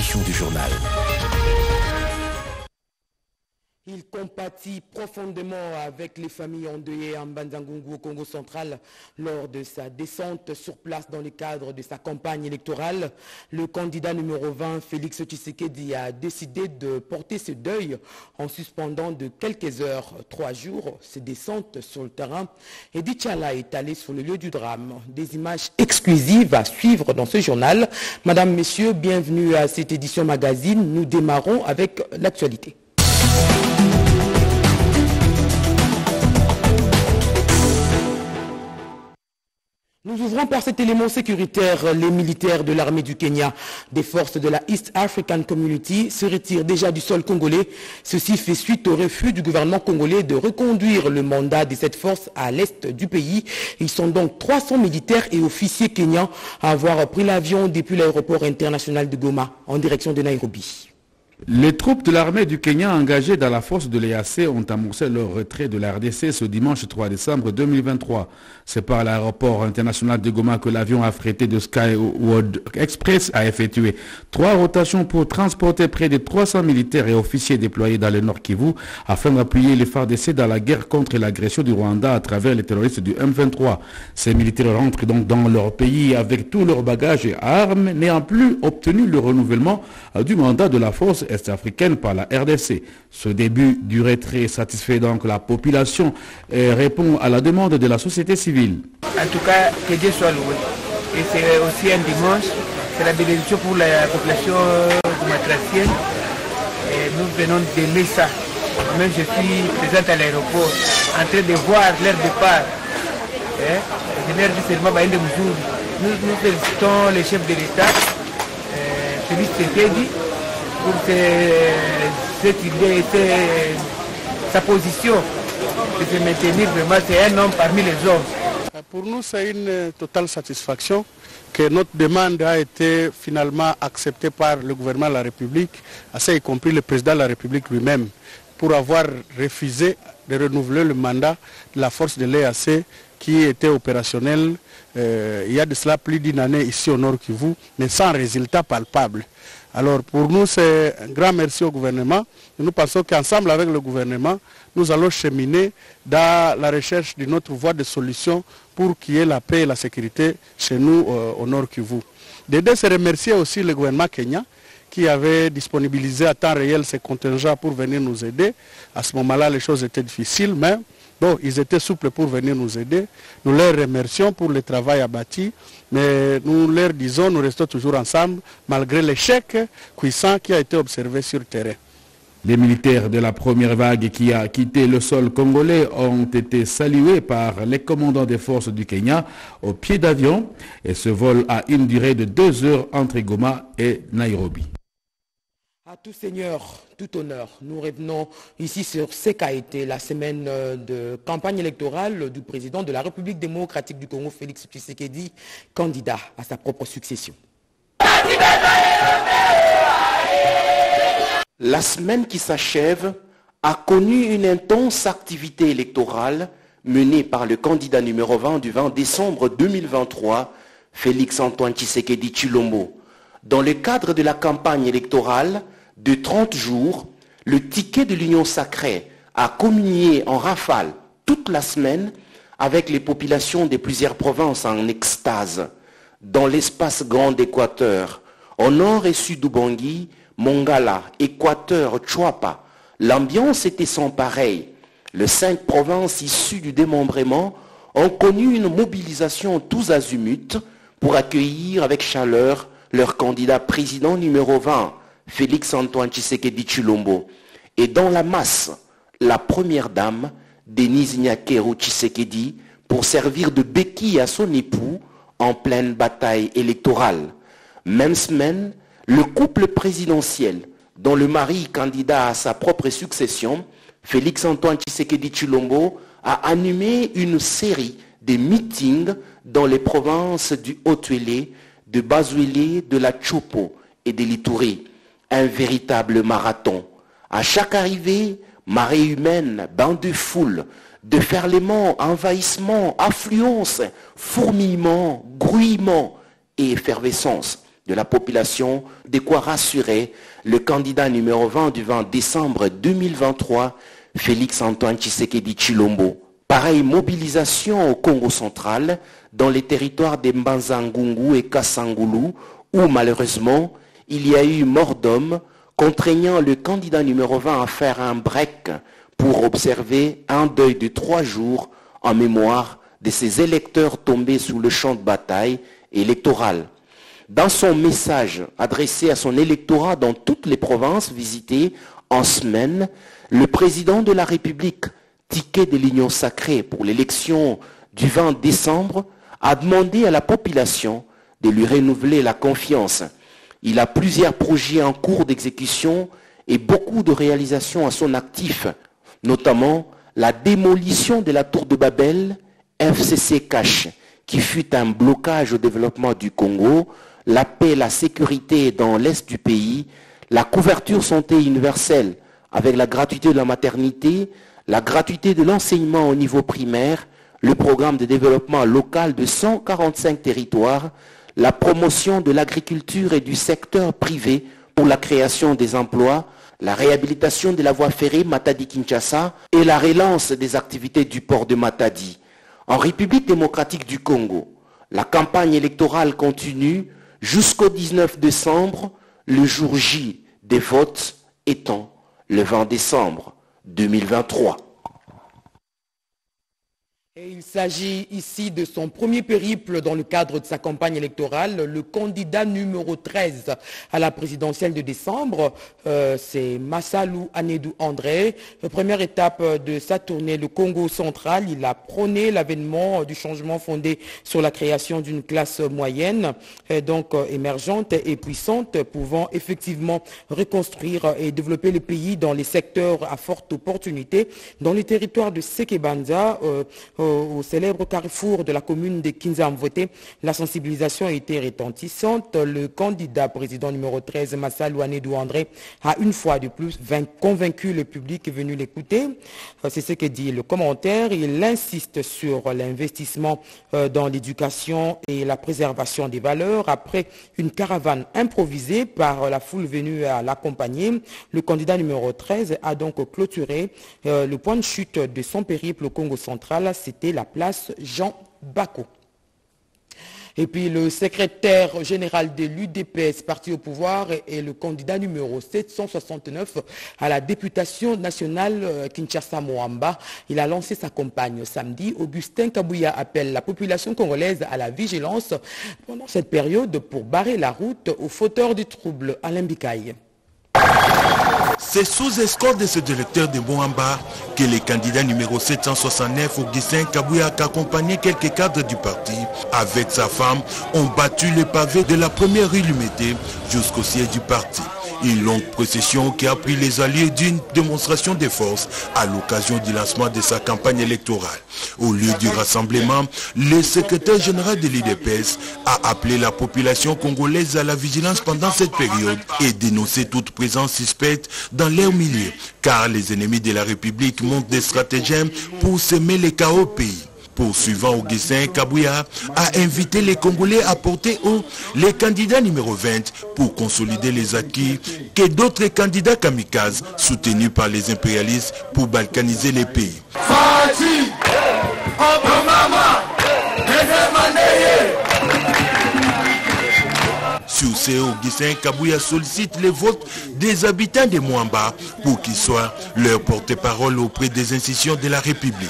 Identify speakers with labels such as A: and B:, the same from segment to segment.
A: édition du journal.
B: Il compatit profondément avec les familles endeuillées en Mbanza-Ngungu au Congo central lors de sa descente sur place dans le cadre de sa campagne électorale. Le candidat numéro 20, Félix Tshisekedi, a décidé de porter ce deuil en suspendant de quelques heures, 3 jours, ses descentes sur le terrain. Eddy Tchala est allé sur le lieu du drame. Des images exclusives à suivre dans ce journal. Madame, Messieurs, bienvenue à cette édition magazine. Nous démarrons avec l'actualité. Nous ouvrons par cet élément sécuritaire. Les militaires de l'armée du Kenya, des forces de la East African Community, se retirent déjà du sol congolais. Ceci fait suite au refus du gouvernement congolais de reconduire le mandat de cette force à l'est du pays. Ils sont donc 300 militaires et officiers kenyans à avoir pris l'avion depuis l'aéroport international de Goma en direction de Nairobi.
C: Les troupes de l'armée du Kenya engagées dans la force de l'EAC ont amorcé leur retrait de la RDC ce dimanche 3 décembre 2023. C'est par l'aéroport international de Goma que l'avion affrété de Skyworld Express a effectué 3 rotations pour transporter près de 300 militaires et officiers déployés dans le Nord Kivu afin d'appuyer les FARDC dans la guerre contre l'agression du Rwanda à travers les terroristes du M23. Ces militaires rentrent donc dans leur pays avec tout leur bagage et armes, n'ayant plus obtenu le renouvellement du mandat de la force est-africaine par la RDC. Ce début du retrait satisfait donc la population et répond à la demande de la société civile.
D: En tout cas, que Dieu soit loué. Et c'est aussi un dimanche, c'est la bénédiction pour la population matracienne. Nous venons de l'ESA. Même je suis présente à l'aéroport, en train de voir leur départ. Nous félicitons les chefs de l'État, Félix Tshisekedi, pour cette idée, sa position de se maintenir vraiment, c'est un homme parmi les hommes.
E: Pour nous, c'est une totale satisfaction que notre demande a été finalement acceptée par le gouvernement de la République, assez y compris le président de la République lui-même, pour avoir refusé de renouveler le mandat de la force de l'EAC qui était opérationnelle il y a de cela plus d'une année ici au Nord Kivu, mais sans résultat palpable. Alors pour nous, c'est un grand merci au gouvernement. Et nous pensons qu'ensemble avec le gouvernement, nous allons cheminer dans la recherche d'une autre voie de solution pour qu'il y ait la paix et la sécurité chez nous au Nord Kivu. D'aider, c'est remercier aussi le gouvernement kenyan qui avait disponibilisé à temps réel ses contingents pour venir nous aider. À ce moment-là, les choses étaient difficiles, mais bon, ils étaient souples pour venir nous aider. Nous les remercions pour le travail abattu, mais nous leur disons, nous restons toujours ensemble, malgré l'échec puissant qui a été observé sur le terrain.
C: Les militaires de la première vague qui a quitté le sol congolais ont été salués par les commandants des forces du Kenya au pied d'avion et ce vol a une durée de 2 heures entre Goma et Nairobi.
B: À tout seigneur, tout honneur, nous revenons ici sur ce qu'a été la semaine de campagne électorale du président de la République démocratique du Congo, Félix Tshisekedi, candidat à sa propre succession.
F: La semaine qui s'achève a connu une intense activité électorale menée par le candidat numéro 20 du 20 décembre 2023, Félix Antoine Tshisekedi Tshilombo. Dans le cadre de la campagne électorale de 30 jours, le ticket de l'Union sacrée a communié en rafale toute la semaine avec les populations de plusieurs provinces en extase. Dans l'espace Grand Équateur, au nord et sud d'Ubangi, Mongala, Équateur, Chouapa, l'ambiance était sans pareil. Les 5 provinces issues du démembrement ont connu une mobilisation tous azimuts pour accueillir avec chaleur leur candidat président numéro 20, Félix Antoine Tshisekedi Tshilombo. Et dans la masse, la première dame, Denise Nyakero Tshisekedi, pour servir de béquille à son époux en pleine bataille électorale. Même semaine, le couple présidentiel, dont le mari candidat à sa propre succession, Félix Antoine Tshisekedi Tshilombo, a animé une série de meetings dans les provinces du Haut-Uélé, de Bas-Uélé, de la Chopo et de l'Itourie. Un véritable marathon. À chaque arrivée, marée humaine, bain de foule, déferlement, envahissement, affluence, fourmillement, grouillement et effervescence. de la population, de quoi rassurer le candidat numéro 20 du 20 décembre 2023, Félix Antoine Tshisekedi Tshilombo. Pareille mobilisation au Congo central, dans les territoires de Mbanza-Ngungu et Kasangulu, où malheureusement, il y a eu mort d'homme, contraignant le candidat numéro 20 à faire un break pour observer un deuil de 3 jours en mémoire de ses électeurs tombés sous le champ de bataille électoral. Dans son message adressé à son électorat dans toutes les provinces visitées en semaine, le président de la République, ticket de l'Union sacrée pour l'élection du 20 décembre, a demandé à la population de lui renouveler la confiance. Il a plusieurs projets en cours d'exécution et beaucoup de réalisations à son actif, notamment la démolition de la tour de Babel, FCC Cash, qui fut un blocage au développement du Congo, la paix et la sécurité dans l'est du pays, la couverture santé universelle avec la gratuité de la maternité, la gratuité de l'enseignement au niveau primaire, le programme de développement local de 145 territoires, la promotion de l'agriculture et du secteur privé pour la création des emplois, la réhabilitation de la voie ferrée Matadi-Kinshasa et la relance des activités du port de Matadi. En République démocratique du Congo, la campagne électorale continue jusqu'au 19 décembre, le jour J des votes étant le 20 décembre 2023.
B: Et il s'agit ici de son premier périple dans le cadre de sa campagne électorale. Le candidat numéro 13 à la présidentielle de décembre, c'est Massalou Anedou André. Première étape de sa tournée, le Congo central, il a prôné l'avènement du changement fondé sur la création d'une classe moyenne, donc émergente et puissante, pouvant effectivement reconstruire et développer le pays dans les secteurs à forte opportunité, dans les territoires de Sekebanza, au célèbre carrefour de la commune de Kinzamvoté. La sensibilisation a été retentissante. Le candidat président numéro 13, Massalou Anedou André, a une fois de plus convaincu le public venu l'écouter. C'est ce que dit le commentaire. Il insiste sur l'investissement dans l'éducation et la préservation des valeurs. Après une caravane improvisée par la foule venue à l'accompagner, le candidat numéro 13 a donc clôturé le point de chute de son périple au Congo central. C'était la place Jean Bako. Et puis le secrétaire général de l'UDPS, parti au pouvoir, est le candidat numéro 769 à la députation nationale Kinshasa-Moamba. Il a lancé sa campagne samedi. Augustin Kabouya appelle la population congolaise à la vigilance pendant cette période pour barrer la route aux fauteurs du trouble. Alain Bikaï.
A: C'est sous escorte de ce directeur de Moamba que les candidats numéro 769, Augustin Kabouya, a accompagné quelques cadres du parti, avec sa femme, ont battu le pavé de la première rue Lumété jusqu'au siège du parti. Une longue procession qui a pris les alliés d'une démonstration de force à l'occasion du lancement de sa campagne électorale. Au lieu du rassemblement, le secrétaire général de l'UDPS a appelé la population congolaise à la vigilance pendant cette période et dénoncé toute présence suspecte dans leur milieu, car les ennemis de la République montent des stratagèmes pour semer le chaos au pays. Poursuivant, Augustin Kabouya a invité les Congolais à porter haut les candidats numéro 20 pour consolider les acquis que d'autres candidats kamikazes soutenus par les impérialistes pour balkaniser les pays. Sur ce, Augustin Kabouya sollicite les votes des habitants de Moamba pour qu'ils soient leur porte-parole auprès des institutions de la République.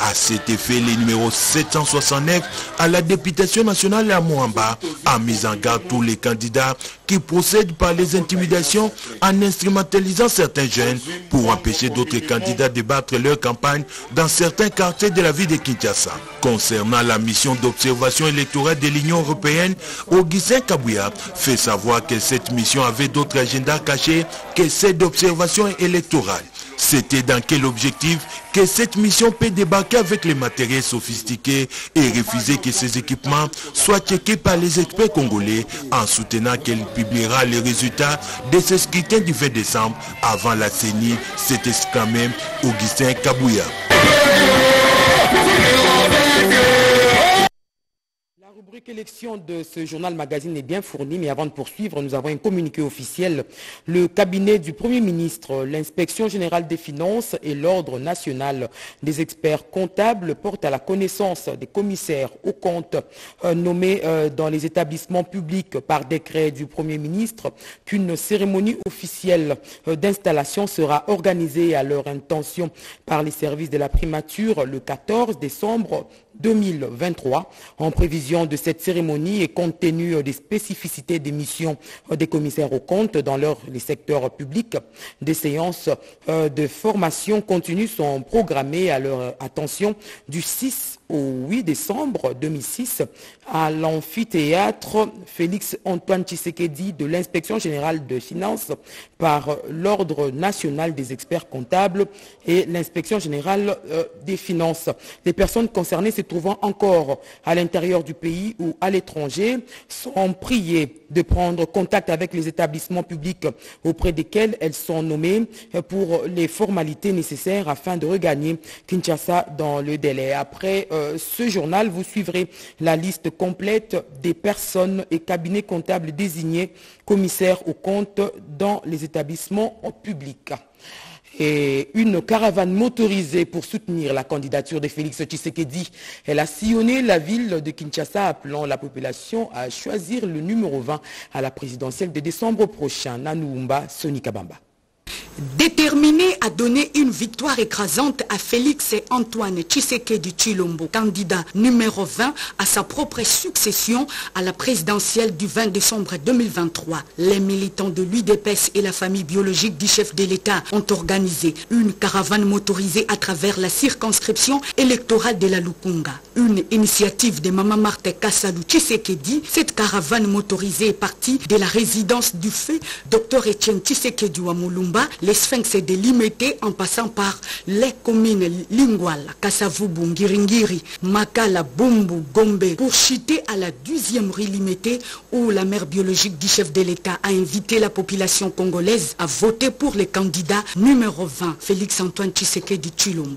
A: À cet effet, le numéro 769 à la députation nationale à Moamba a mis en garde tous les candidats qui procèdent par les intimidations en instrumentalisant certains jeunes pour empêcher d'autres candidats de battre leur campagne dans certains quartiers de la ville de Kinshasa. Concernant la mission d'observation électorale de l'Union européenne, Augustin Kabouya fait savoir que cette mission avait d'autres agendas cachés que celle d'observation électorale. C'était dans quel objectif que cette mission peut débarquer avec les matériels sophistiqués et refuser que ces équipements soient checkés par les experts congolais en soutenant qu'elle publiera les résultats de ce scrutin du 20 décembre avant la CENI, s'est exclamé Augustin Kabouya.
B: rubrique élection de ce journal magazine est bien fournie, mais avant de poursuivre, nous avons un communiqué officiel. Le cabinet du Premier ministre, l'inspection générale des finances et l'ordre national des experts comptables portent à la connaissance des commissaires aux comptes nommés dans les établissements publics par décret du Premier ministre qu'une cérémonie officielle d'installation sera organisée à leur intention par les services de la primature le 14 décembre 2023. En prévision de cette cérémonie et compte tenu des spécificités des missions des commissaires aux comptes dans les secteurs publics, des séances de formation continue sont programmées à leur attention du 6 au 8 décembre 2006 à l'amphithéâtre Félix-Antoine Tshisekedi de l'inspection générale des finances par l'ordre national des experts comptables et l'inspection générale des finances. Les personnes concernées se trouvant encore à l'intérieur du pays ou à l'étranger sont priées de prendre contact avec les établissements publics auprès desquels elles sont nommées pour les formalités nécessaires afin de regagner Kinshasa dans le délai. Après ce journal, vous suivrez la liste complète des personnes et cabinets comptables désignés commissaires aux comptes dans les établissements publics. Et une caravane motorisée pour soutenir la candidature de Félix Tshisekedi. Elle a sillonné la ville de Kinshasa appelant la population à choisir le numéro 20 à la présidentielle de décembre prochain. Nanoumba, Soni Kabamba.
G: Déterminé à donner une victoire écrasante à Félix Antoine Tshisekedi Tshilombo, candidat numéro 20 à sa propre succession à la présidentielle du 20 décembre 2023, les militants de l'UDPS et la famille biologique du chef de l'État ont organisé une caravane motorisée à travers la circonscription électorale de la Lukunga. Une initiative de Mama Marthe Kassalu Tshisekedi, cette caravane motorisée est partie de la résidence du fait Dr Etienne Tshisekedi Wamulumba, les Sphinx de Limete en passant par les communes Lingwala, Kassavubu, Ngiringiri, Makala, Bumbu, Gombe, pour chuter à la 12e rue Limete où la mère biologique du chef de l'État a invité la population congolaise à voter pour le candidat numéro 20, Félix Antoine Tshisekedi Tshilombo.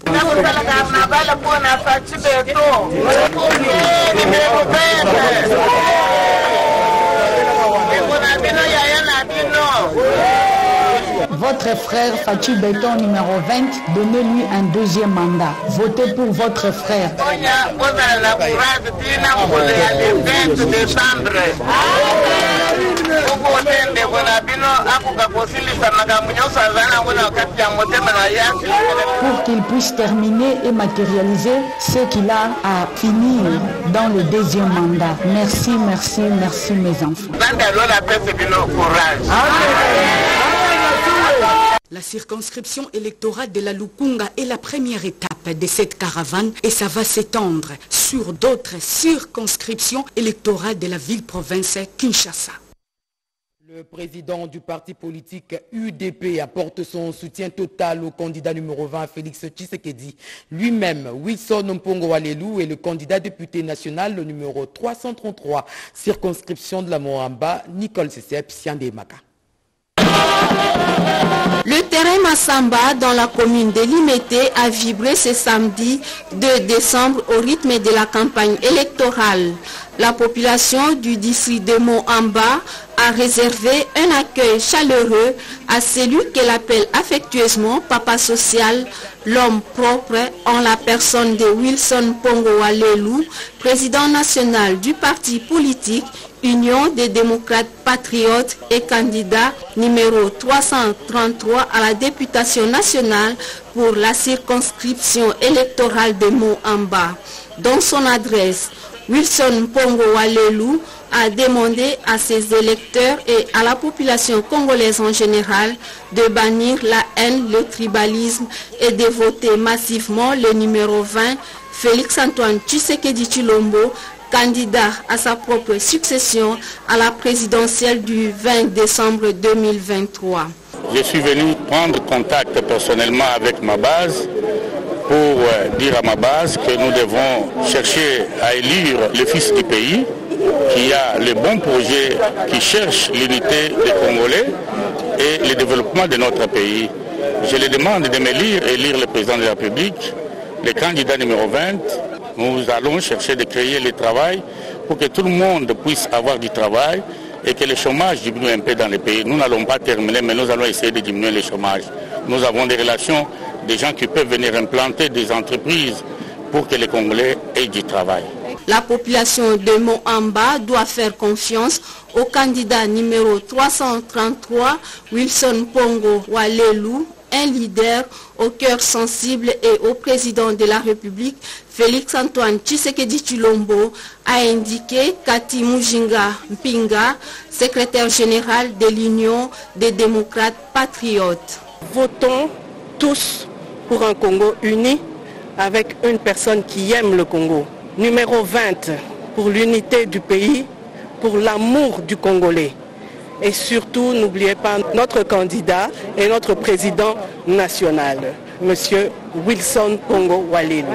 H: Votre frère Fatou Béton numéro 20, donnez-lui un deuxième mandat. Votez pour votre frère. Pour qu'il puisse terminer et matérialiser ce qu'il a à finir dans le deuxième mandat. Merci, merci, merci mes enfants.
G: La circonscription électorale de la Lukunga est la première étape de cette caravane et ça va s'étendre sur d'autres circonscriptions électorales de la ville-province Kinshasa.
B: Le président du parti politique UDP apporte son soutien total au candidat numéro 20, Félix Tshisekedi. Lui-même, Wilson Mpongo Walelu, est le candidat député national, le numéro 333, circonscription de la Moamba, Nicole Sesep, Siandemaka.
I: Le terrain Massamba dans la commune de Limete a vibré ce samedi 2 décembre au rythme de la campagne électorale. La population du district de Moamba a réservé un accueil chaleureux à celui qu'elle appelle affectueusement Papa Social, l'homme propre en la personne de Wilson Mpongo Walelu, président national du parti politique Union des démocrates patriotes et candidat numéro 333 à la députation nationale pour la circonscription électorale de Moamba. Dans son adresse, Wilson Mpongo Walelu a demandé à ses électeurs et à la population congolaise en général de bannir la haine, le tribalisme et de voter massivement le numéro 20, Félix Antoine Tshisekedi Tshilombo, candidat à sa propre succession à la présidentielle du 20 décembre 2023.
J: Je suis venu prendre contact personnellement avec ma base pour dire à ma base que nous devons chercher à élire le fils du pays qui a le bon projet, qui cherche l'unité des Congolais et le développement de notre pays. Je les demande de élire le président de la République, le candidat numéro 20. Nous allons chercher de créer le travail pour que tout le monde puisse avoir du travail et que le chômage diminue un peu dans le pays. Nous n'allons pas terminer, mais nous allons essayer de diminuer le chômage. Nous avons des relations, des gens qui peuvent venir implanter des entreprises pour que les Congolais aient du travail.
I: La population de Moamba doit faire confiance au candidat numéro 333, Wilson Pongo Walelu, un leader au cœur sensible, et au président de la République, Félix-Antoine Tshisekedi Tshilombo, a indiqué Kati Mujinga Mpinga, secrétaire général de l'Union des démocrates patriotes.
K: Votons tous pour un Congo uni avec une personne qui aime le Congo. Numéro 20 pour l'unité du pays, pour l'amour du Congolais. Et surtout, n'oubliez pas notre candidat et notre président national, M. Wilson Pongo Walelu.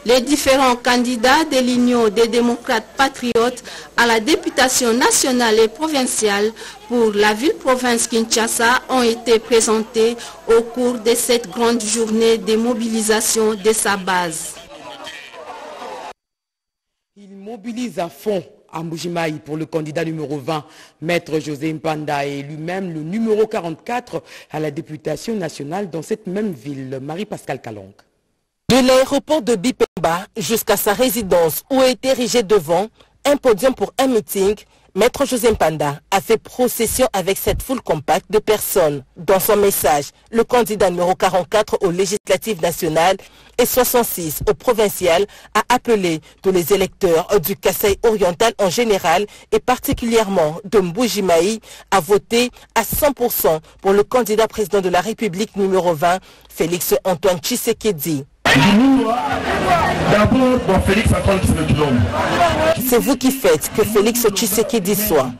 I: Les différents candidats de l'Union des démocrates patriotes à la députation nationale et provinciale pour la ville-province Kinshasa ont été présentés au cours de cette grande journée de mobilisation de sa base.
B: Il mobilise à fond à Mbujimayi pour le candidat numéro 20, Maître José Mpanda, et lui-même le numéro 44 à la députation nationale dans cette même ville, Marie-Pascale Kalong.
L: De l'aéroport de Bipemba jusqu'à sa résidence où est érigé devant un podium pour un meeting, Maître José Mpanda a fait procession avec cette foule compacte de personnes. Dans son message, le candidat numéro 44 aux législatives nationales et 66 au provincial a appelé tous les électeurs du Kasaï oriental en général et particulièrement de Mbujimayi à voter à 100% pour le candidat président de la République numéro 20, Félix-Antoine Tshisekedi. C'est vous qui faites que Félix Tshisekedi soit.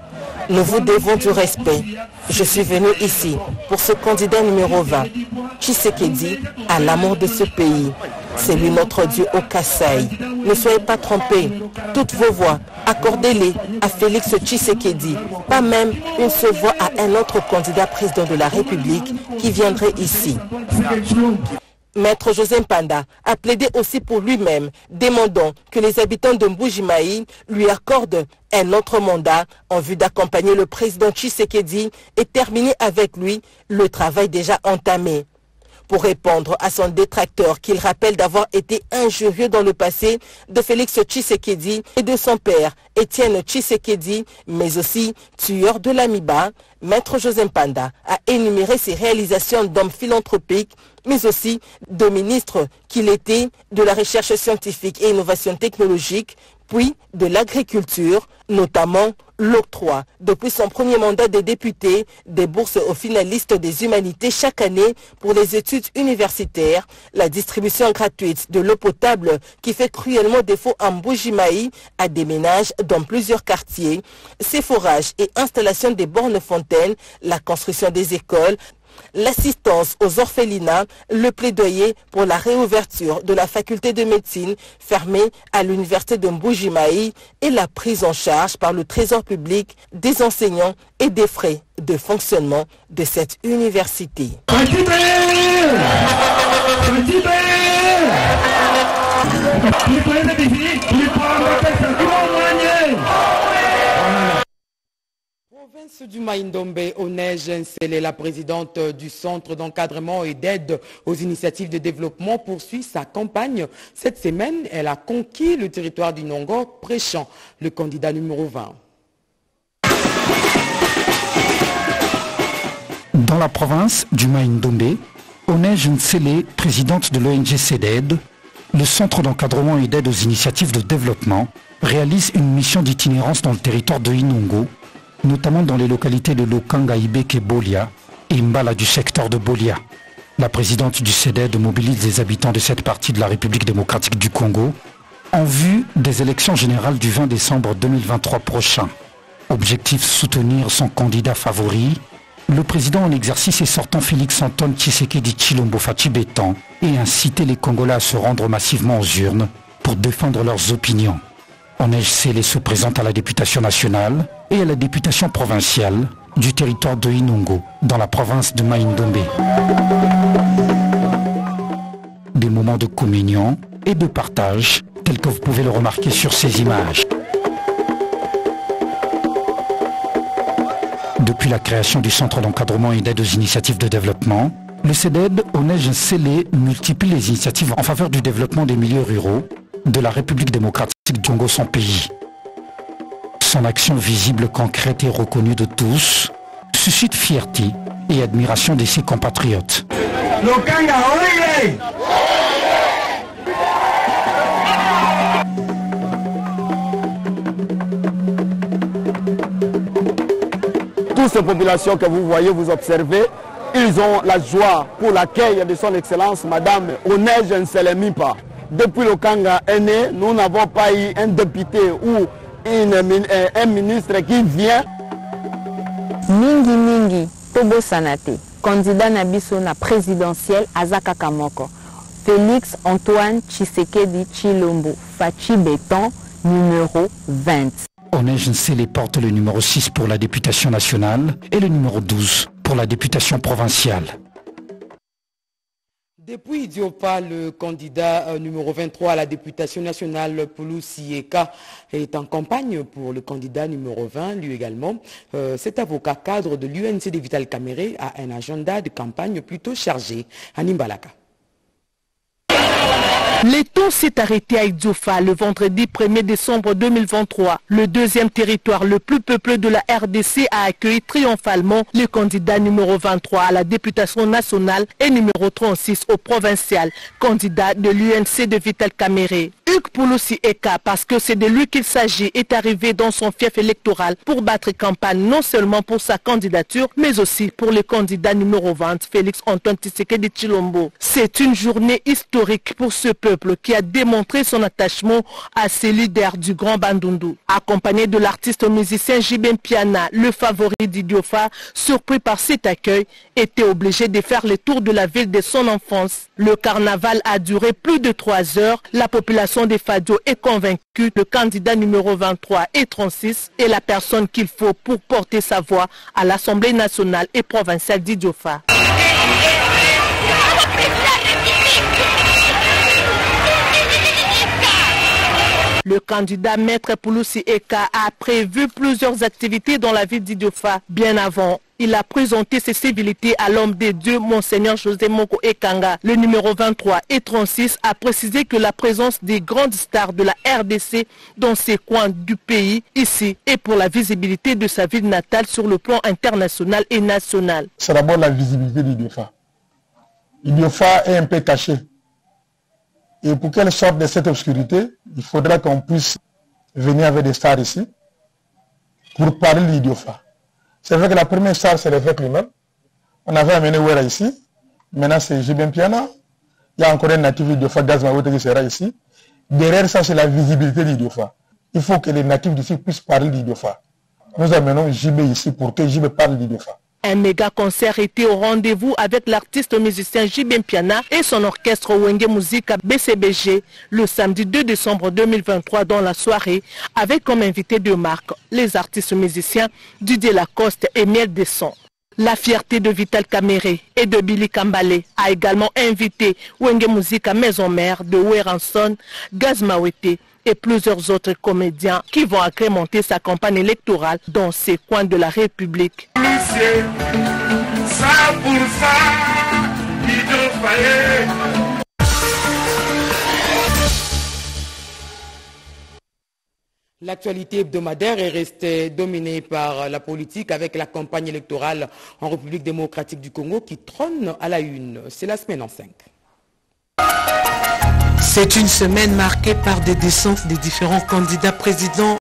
L: Nous vous devons du respect. Je suis venu ici pour ce candidat numéro 20. Tshisekedi a l'amour de ce pays. C'est lui notre Dieu au Kasaï. Ne soyez pas trompés. Toutes vos voix, accordez-les à Félix Tshisekedi. Pas même une seule voix à un autre candidat président de la République qui viendrait ici. Maître José Mpanda a plaidé aussi pour lui-même, demandant que les habitants de Mbujimayi lui accordent un autre mandat en vue d'accompagner le président Tshisekedi et terminer avec lui le travail déjà entamé. Pour répondre à son détracteur qu'il rappelle d'avoir été injurieux dans le passé de Félix Tshisekedi et de son père Étienne Tshisekedi, mais aussi tueur de l'Amiba, Maître José Mpanda a énuméré ses réalisations d'homme philanthropique, mais aussi de ministre qu'il était, de la recherche scientifique et innovation technologique, puis de l'agriculture, notamment l'octroi, depuis son premier mandat de député, des bourses aux finalistes des humanités chaque année pour les études universitaires, la distribution gratuite de l'eau potable qui fait cruellement défaut à Mbujimayi à des ménages dans plusieurs quartiers, ses forages et installation des bornes fontaines, la construction des écoles, l'assistance aux orphelinats, le plaidoyer pour la réouverture de la faculté de médecine fermée à l'université de Mbujimayi et la prise en charge par le trésor public des enseignants et des frais de fonctionnement de cette université.
B: Province du Maïndombe, Onej Nsele, la présidente du Centre d'encadrement et d'aide aux initiatives de développement, poursuit sa campagne. Cette semaine, elle a conquis le territoire du Nongo, prêchant le candidat numéro 20.
M: Dans la province du Maïndombe, Onej Nsele, présidente de l'ONG CEDED, le Centre d'encadrement et d'aide aux initiatives de développement, réalise une mission d'itinérance dans le territoire de Inongo, notamment dans les localités de Lokanga, Ibeke, Bolia et Mbala du secteur de Bolia. La présidente du CEDED mobilise les habitants de cette partie de la République démocratique du Congo en vue des élections générales du 20 décembre 2023 prochain. Objectif: soutenir son candidat favori, le président en exercice et sortant Félix-Antoine Tshisekedi Tshilombo Fachi-Bétan, et inciter les Congolais à se rendre massivement aux urnes pour défendre leurs opinions. Onej Nsele se présente à la députation nationale et à la députation provinciale du territoire de Inongo, dans la province de Maïndombe. Des moments de communion et de partage, tels que vous pouvez le remarquer sur ces images. Depuis la création du Centre d'encadrement et d'aide aux initiatives de développement, le CEDED, Onège Nsele, multiplie les initiatives en faveur du développement des milieux ruraux de la République démocratique du Congo, son pays. Son action visible, concrète et reconnue de tous suscite fierté et admiration de ses compatriotes.
N: Toutes ces populations que vous voyez, vous observez, ils ont la joie pour l'accueil de son Excellence Madame Onège Nsele Mipa. Depuis le Kanga est né, nous n'avons pas eu un député ou un ministre qui vient.
O: Mingi Tobo Sanate, candidat Nabiso na présidentiel Azaka Kamoko. Félix Antoine Tshisekedi Tshilombo, Fachi Béton, numéro 20.
M: Onège Nsele porte le numéro 6 pour la députation nationale et le numéro 12 pour la députation provinciale.
B: Depuis Idiofa, le candidat numéro 23 à la députation nationale, Poulou Sieka, est en campagne pour le candidat numéro 20, lui également. Cet avocat cadre de l'UNC de Vital Kamere a un agenda de campagne plutôt chargé. Animbalaka.
P: L'étau s'est arrêté à Idiofa le vendredi 1er décembre 2023. Le deuxième territoire le plus peuplé de la RDC a accueilli triomphalement le candidat numéro 23 à la députation nationale et numéro 36 au provincial, candidat de l'UNC de Vital Kamere. Hugues Pouloussi Eka, parce que c'est de lui qu'il s'agit, est arrivé dans son fief électoral pour battre campagne non seulement pour sa candidature, mais aussi pour le candidat numéro 20, Félix Antoine Tshisekedi Tshilombo. C'est une journée historique pour ce peuple qui a démontré son attachement à ses leaders du Grand Bandundu. Accompagné de l'artiste musicien Jibem Piana, le favori d'Idiofa, surpris par cet accueil, était obligé de faire le tour de la ville de son enfance. Le carnaval a duré plus de 3 heures. La population de Fadio est convaincue que le candidat numéro 23 et 36 est la personne qu'il faut pour porter sa voix à l'Assemblée nationale et provinciale d'Idiofa. Le candidat Maître Pouloussi Eka a prévu plusieurs activités dans la ville d'Idiofa. Bien avant, il a présenté ses civilités à l'homme des dieux, Monseigneur José Moko Ekanga. Le numéro 23 et 36 a précisé que la présence des grandes stars de la RDC dans ces coins du pays, ici, est pour la visibilité de sa ville natale sur le plan international et national.
Q: C'est d'abord la visibilité d'Idiofa. Idiofa est un peu caché. Et pour qu'elle sorte de cette obscurité, il faudra qu'on puisse venir avec des stars ici pour parler de l'Idiofa. C'est vrai que la première star, c'est l'évêque lui-même. On avait amené Ouera ici. Maintenant, c'est Jibem Piana. Il y a encore un natif d'Idiofa, Gazmaote, qui sera ici. Derrière ça, c'est la visibilité d'Idiofa. Il faut que les natifs d'ici puissent parler d'Idiofa. Nous amenons Jibé ici pour que Jibé parle d'Idiofa.
P: Un méga concert était au rendez-vous avec l'artiste musicien Jibem Piana et son orchestre Wenge Musica BCBG le samedi 2 décembre 2023 dans la soirée, avec comme invité de marque les artistes musiciens Didier Lacoste et Miel Desson. La fierté de Vital Kamere et de Billy Kambale a également invité Wenge Musica Maison Mère de Weranson, Gazmaote et plusieurs autres comédiens qui vont agrémenter sa campagne électorale dans ces coins de la République.
B: L'actualité hebdomadaire est restée dominée par la politique avec la campagne électorale en République démocratique du Congo qui trône à la une. C'est la semaine en 5.
R: C'est une semaine marquée par des descentes des différents candidats présidents